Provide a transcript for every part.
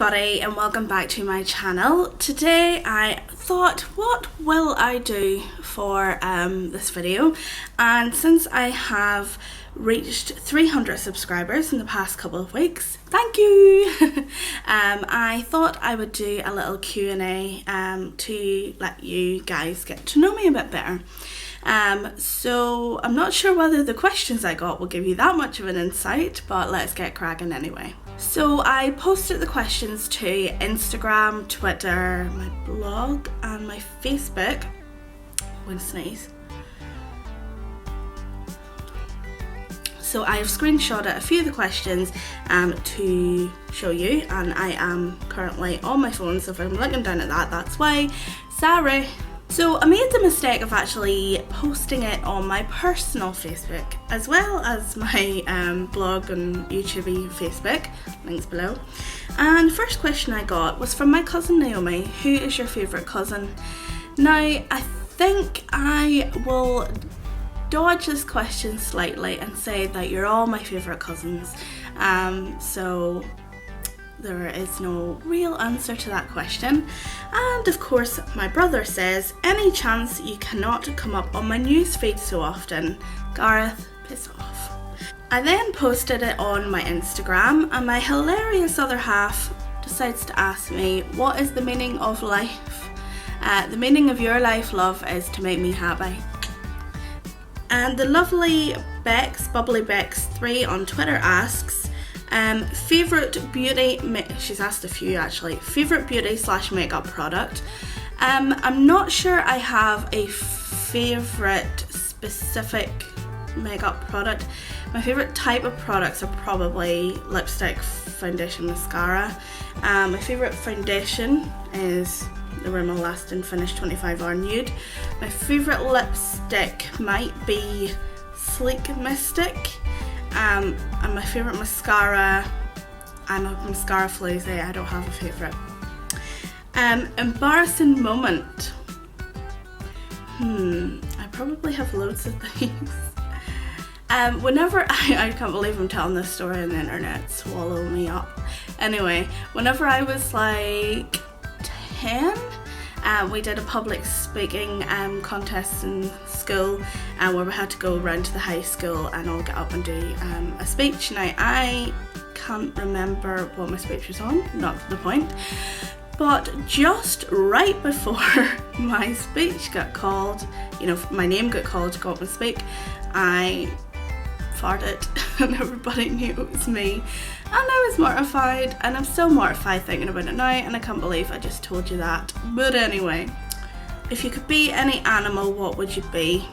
everybody and welcome back to my channel. Today I thought, what will I do for this video? And since I have reached 300 subscribers in the past couple of weeks, thank you! I thought I would do a little Q&A to let you guys get to know me a bit better. So I'm not sure whether the questions I got will give you that much of an insight, but let's get cracking anyway. So I posted the questions to Instagram, Twitter, my blog and my Facebook. I'm going to sneeze. So I have screenshotted a few of the questions to show you, and I am currently on my phone, so if I'm looking down at that, that's why. Sorry. So I made the mistake of actually posting it on my personal Facebook as well as my blog and YouTube Facebook, links below. And the first question I got was from my cousin Naomi. Who is your favourite cousin? Now I think I will dodge this question slightly and say that you're all my favourite cousins. So there is no real answer to that question. And of course my brother says, any chance you cannot come up on my newsfeed so often? Gareth, piss off. I then posted it on my Instagram and my hilarious other half decides to ask me, what is the meaning of life? The meaning of your life, love, is to make me happy. And the lovely Bex, Bubbly Bex 3 on Twitter asks, favourite beauty, she's asked a few actually, favourite beauty / makeup product. I'm not sure I have a favourite specific makeup product. My favourite type of products are probably lipstick, foundation, mascara. My favourite foundation is the Rimmel Lasting Finish 25 Hour Nude. My favourite lipstick might be Sleek Mystic. And my favourite mascara, I'm a mascara floozy, I don't have a favourite. Embarrassing moment. I probably have loads of things. Whenever I can't believe I'm telling this story on the internet, swallow me up. Anyway, whenever I was like 10, we did a public speaking contest in school where we had to go around to the high school and all get up and do a speech. Now I can't remember what my speech was on, not the point, but just right before my speech got called, you know, my name got called to go up and speak, I farted and everybody knew it was me, and I was mortified, and I'm still mortified thinking about it now, and I can't believe I just told you that. But anyway, if you could be any animal, what would you be?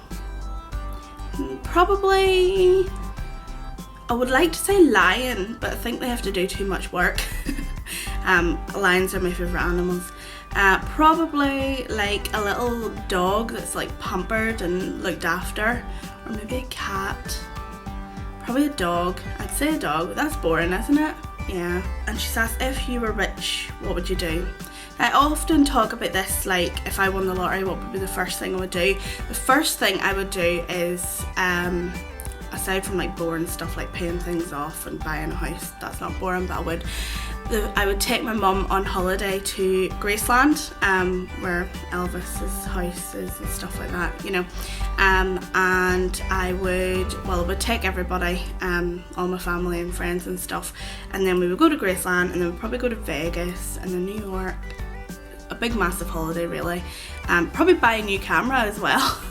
Probably, I would like to say lion, but I think they have to do too much work. Lions are my favourite animals. Probably like a little dog that's like pampered and looked after, or maybe a cat. Probably a dog. I'd say a dog, but that's boring, isn't it? Yeah. And she's asked, if you were rich, what would you do? I often talk about this, like if I won the lottery, what would be the first thing I would do? The first thing I would do is, aside from like boring stuff like paying things off and buying a house, that's not boring, but I would take my mum on holiday to Graceland, where Elvis's house is and stuff like that, you know. And I would take everybody, all my family and friends and stuff, and then we would go to Graceland, and then we'd probably go to Vegas and then New York. A big massive holiday really. Probably buy a new camera as well.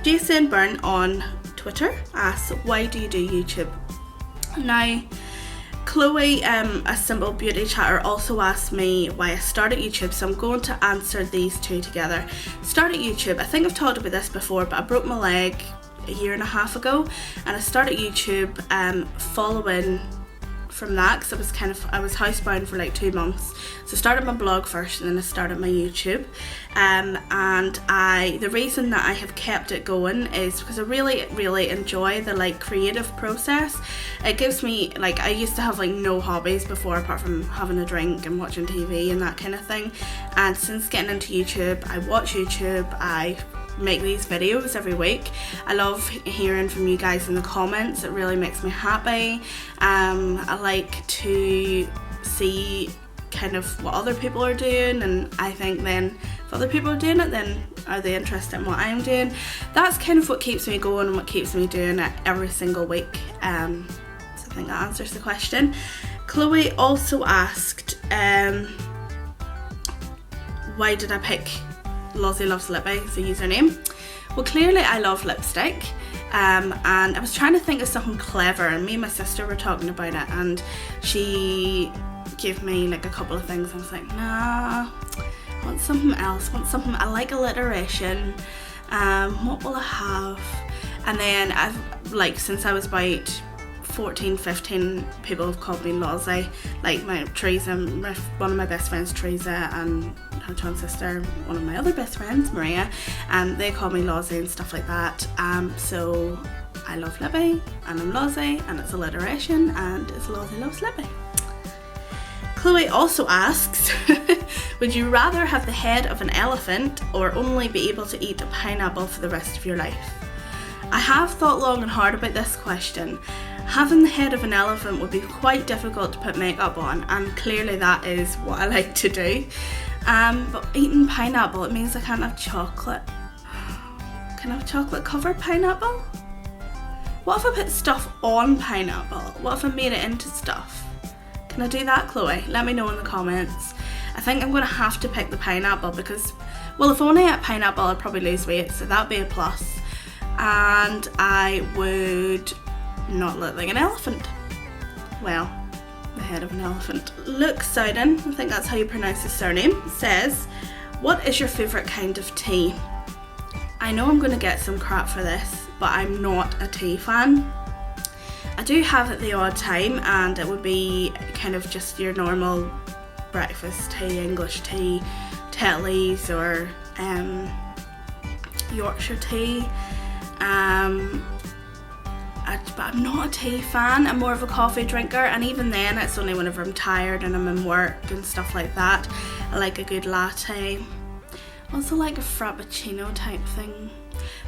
Jason Byrne on Twitter asks, why do you do YouTube? Now, Chloe, a simple beauty chatter, also asked me why I started YouTube, so I'm going to answer these two together. Started YouTube, I think I've talked about this before, but I broke my leg a year and a half ago, and I started YouTube following from that, because I was housebound for like 2 months. So I started my blog first and then I started my YouTube, and the reason that I have kept it going is because I really enjoy the like creative process. It gives me, like, I used to have like no hobbies before apart from having a drink and watching TV and that kind of thing, and since getting into YouTube, I watch YouTube, I make these videos every week. I love hearing from you guys in the comments, it really makes me happy. I like to see kind of what other people are doing, and I think then if other people are doing it, then are they interested in what I'm doing? That's kind of what keeps me going and what keeps me doing it every single week. So I think that answers the question. Chloe also asked, why did I pick Lozzie Loves Lippy as a username? Well, clearly I love lipstick, and I was trying to think of something clever, and me and my sister were talking about it, and she gave me like a couple of things. I was like, nah, I want something else, I like alliteration. What will I have? And then I've, like, since I was about 14, 15, people have called me Lozzie. Like my Teresa, one of my best friends, Teresa, and her twin sister, one of my other best friends, Maria, they call me Lozzie and stuff like that. So I love Lippy, and I'm Lozzie, and it's alliteration, and it's Lozzie Loves Lippy. Chloe also asks, would you rather have the head of an elephant or only be able to eat a pineapple for the rest of your life? I have thought long and hard about this question. Having the head of an elephant would be quite difficult to put makeup on, and clearly that is what I like to do. But eating pineapple, it means I can't have chocolate. Can I have chocolate covered pineapple? What if I put stuff on pineapple? What if I made it into stuff? Can I do that, Chloe? Let me know in the comments. I think I'm going to have to pick the pineapple because, well, if I only ate pineapple I'd probably lose weight, so that'd be a plus. And I would not look like an elephant. Well, the head of an elephant. Luke Souden, I think that's how you pronounce his surname, says, what is your favourite kind of tea? I know I'm going to get some crap for this, but I'm not a tea fan. I do have it the odd time, and it would be kind of just your normal breakfast tea, English tea, Tetley's or Yorkshire tea. But I'm not a tea fan. I'm more of a coffee drinker, and even then it's only whenever I'm tired and I'm in work and stuff like that. I like a good latte. Also like a frappuccino type thing.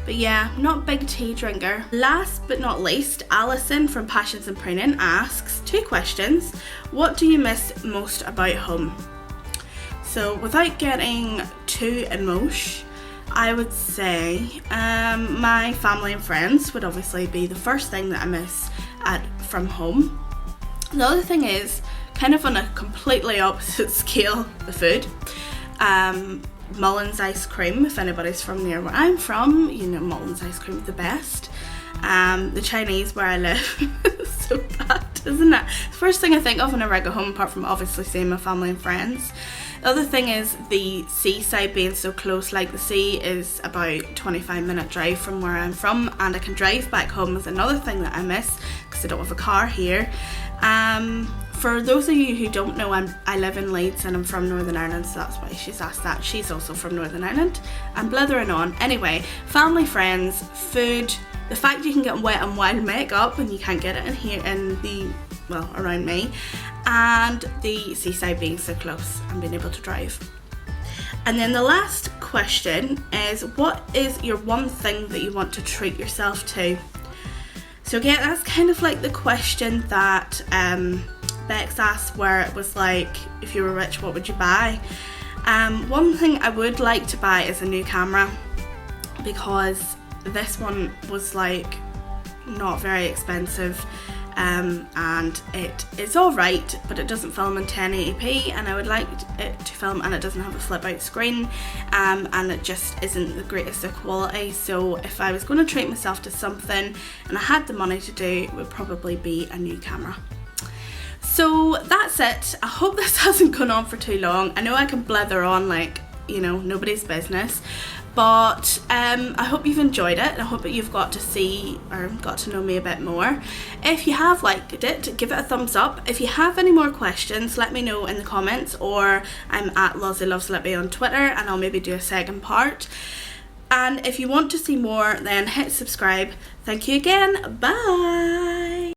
But yeah, not a big tea drinker. Last but not least, Alison from Passions and Preening asks 2 questions. What do you miss most about home? So without getting too emotional, I would say my family and friends would obviously be the first thing that I miss from home. The other thing is, kind of on a completely opposite scale, the food. Mullins ice cream, if anybody's from near where I'm from, you know Mullins ice cream is the best. The Chinese where I live is so bad, isn't it? The first thing I think of when I go home, apart from obviously seeing my family and friends. The other thing is the seaside being so close. Like the sea is about 25-minute drive from where I'm from, and I can drive back home is another thing that I miss because I don't have a car here. For those of you who don't know, I live in Leeds and I'm from Northern Ireland, so that's why she's asked that. She's also from Northern Ireland. I'm blithering on. Anyway, family, friends, food, the fact you can get wet and wild makeup and you can't get it in here around me, and the seaside being so close and being able to drive. And then the last question is, what is your one thing that you want to treat yourself to? So again, that's kind of like the question that Bex asked, where it was like, if you were rich, what would you buy? One thing I would like to buy is a new camera, because this one was like not very expensive, and it is alright, but it doesn't film in 1080p, and I would like it to film, and it doesn't have a flip out screen, and it just isn't the greatest of quality. So if I was going to treat myself to something and I had the money to do, it would probably be a new camera. So that's it. I hope this hasn't gone on for too long. I know I can blither on like, you know, nobody's business, but I hope you've enjoyed it, and I hope that you've got to see or got to know me a bit more. If you have liked it, give it a thumbs up. If you have any more questions, let me know in the comments, or I'm at Lozzie Loves Lippy on Twitter, and I'll maybe do a second part. And if you want to see more, then hit subscribe. Thank you again. Bye.